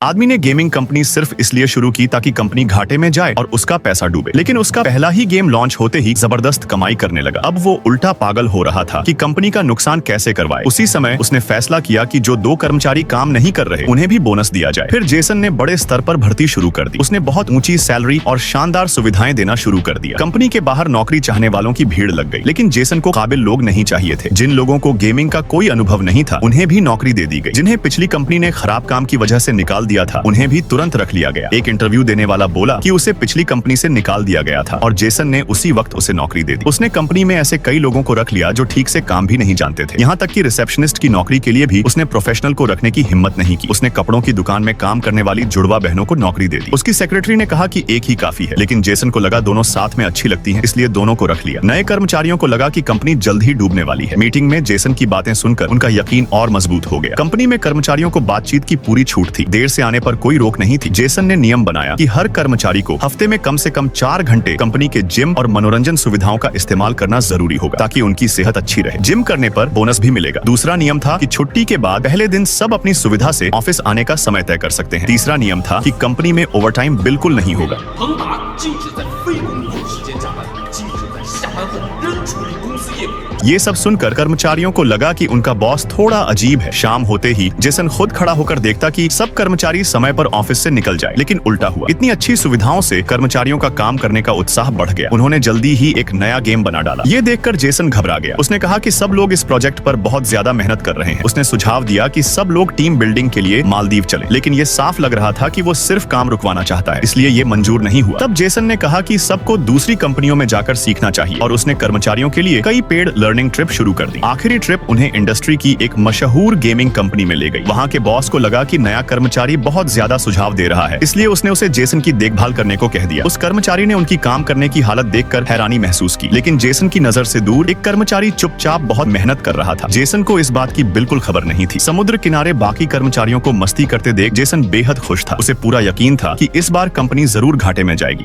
आदमी ने gaming company सिर्फ इसलिए शुरू की ताकि कंपनी घाटे में जाए और उसका पैसा डूबे, लेकिन उसका पहला ही गेम लॉन्च होते ही जबरदस्त कमाई करने लगा। अब वो उल्टा पागल हो रहा था कि कंपनी का नुकसान कैसे करवाए। उसी समय उसने फैसला किया कि जो 2 कर्मचारी काम नहीं कर रहे उन्हें भी बोनस दिया जाए। फिर जेसन ने बड़े स्तर पर भर्ती शुरू कर दी। उसने बहुत ऊंची सैलरी और शानदार सुविधाएं देना शुरू कर दिया। कंपनी के बाहर नौकरी चाहने वालों की भीड़ लग गई, लेकिन जेसन को काबिल लोग नहीं चाहिए थे। जिन लोगों को गेमिंग का कोई अनुभव नहीं था उन्हें भी नौकरी दे दी गई। जिन्हें पिछली कंपनी ने खराब काम की वजह से निकाल दिया था उन्हें भी तुरंत रख लिया गया। एक इंटरव्यू देने वाला बोला कि उसे पिछली कंपनी से निकाल दिया गया था और जेसन ने उसी वक्त उसे नौकरी दे दी। उसने कंपनी में ऐसे कई लोगों को रख लिया जो ठीक से काम भी नहीं जानते थे। यहाँ तक कि रिसेप्शनिस्ट की नौकरी के लिए भी उसने प्रोफेशनल को रखने की हिम्मत नहीं की। उसने कपड़ों की दुकान में काम करने वाली जुड़वा बहनों को नौकरी दे दी। उसकी सेक्रेटरी ने कहा कि एक ही काफी है, लेकिन जेसन को लगा दोनों साथ में अच्छी लगती हैं, इसलिए दोनों को रख लिया। नए कर्मचारियों को लगा कि कंपनी जल्द ही डूबने वाली है। मीटिंग में जेसन की बातें सुनकर उनका यकीन और मजबूत हो गया। कंपनी में कर्मचारियों को बातचीत की पूरी छूट थी। देर से आने पर कोई रोक नहीं थी। जेसन ने नियम बनाया कि हर कर्मचारी को हफ्ते में कम से कम 4 घंटे कंपनी के जिम और मनोरंजन सुविधाओं का इस्तेमाल करना जरूरी होगा ताकि उनकी सेहत अच्छी रहे। जिम करने पर बोनस भी मिलेगा। दूसरा नियम था कि छुट्टी के बाद पहले दिन सब अपनी सुविधा से ऑफिस आने का समय तय कर सकते हैं। तीसरा नियम था कि कंपनी में ओवरटाइम बिल्कुल नहीं होगा। ये सब सुनकर कर्मचारियों को लगा कि उनका बॉस थोड़ा अजीब है। शाम होते ही जेसन खुद खड़ा होकर देखता कि सब कर्मचारी समय पर ऑफिस से निकल जाए, लेकिन उल्टा हुआ। इतनी अच्छी सुविधाओं से कर्मचारियों का काम करने का उत्साह बढ़ गया। उन्होंने जल्दी ही एक नया गेम बना डाला। ये देखकर जेसन घबरा गया। उसने कहा कि सब लोग इस प्रोजेक्ट पर बहुत ज्यादा मेहनत कर रहे हैं। उसने सुझाव दिया कि सब लोग टीम बिल्डिंग के लिए मालदीव चले, लेकिन ये साफ लग रहा था कि वो सिर्फ काम रुकवाना चाहता है, इसलिए ये मंजूर नहीं हुआ। तब जेसन ने कहा कि सबको दूसरी कंपनियों में जाकर सीखना चाहिए और उसने कर्मचारियों के लिए कई पेड लर्निंग ट्रिप शुरू कर दी। आखिरी ट्रिप उन्हें इंडस्ट्री की एक मशहूर गेमिंग कंपनी में ले गई। वहाँ के बॉस को लगा कि नया कर्मचारी बहुत ज्यादा सुझाव दे रहा है, इसलिए उसने उसे जेसन की देखभाल करने को कह दिया। उस कर्मचारी ने उनकी काम करने की हालत देखकर हैरानी महसूस की, लेकिन जेसन की नजर से दूर एक कर्मचारी चुपचाप बहुत मेहनत कर रहा था। जेसन को इस बात की बिल्कुल खबर नहीं थी। समुद्र किनारे बाकी कर्मचारियों को मस्ती करते देख जेसन बेहद खुश था। उसे पूरा यकीन था कि इस बार कंपनी जरूर घाटे में जाएगी।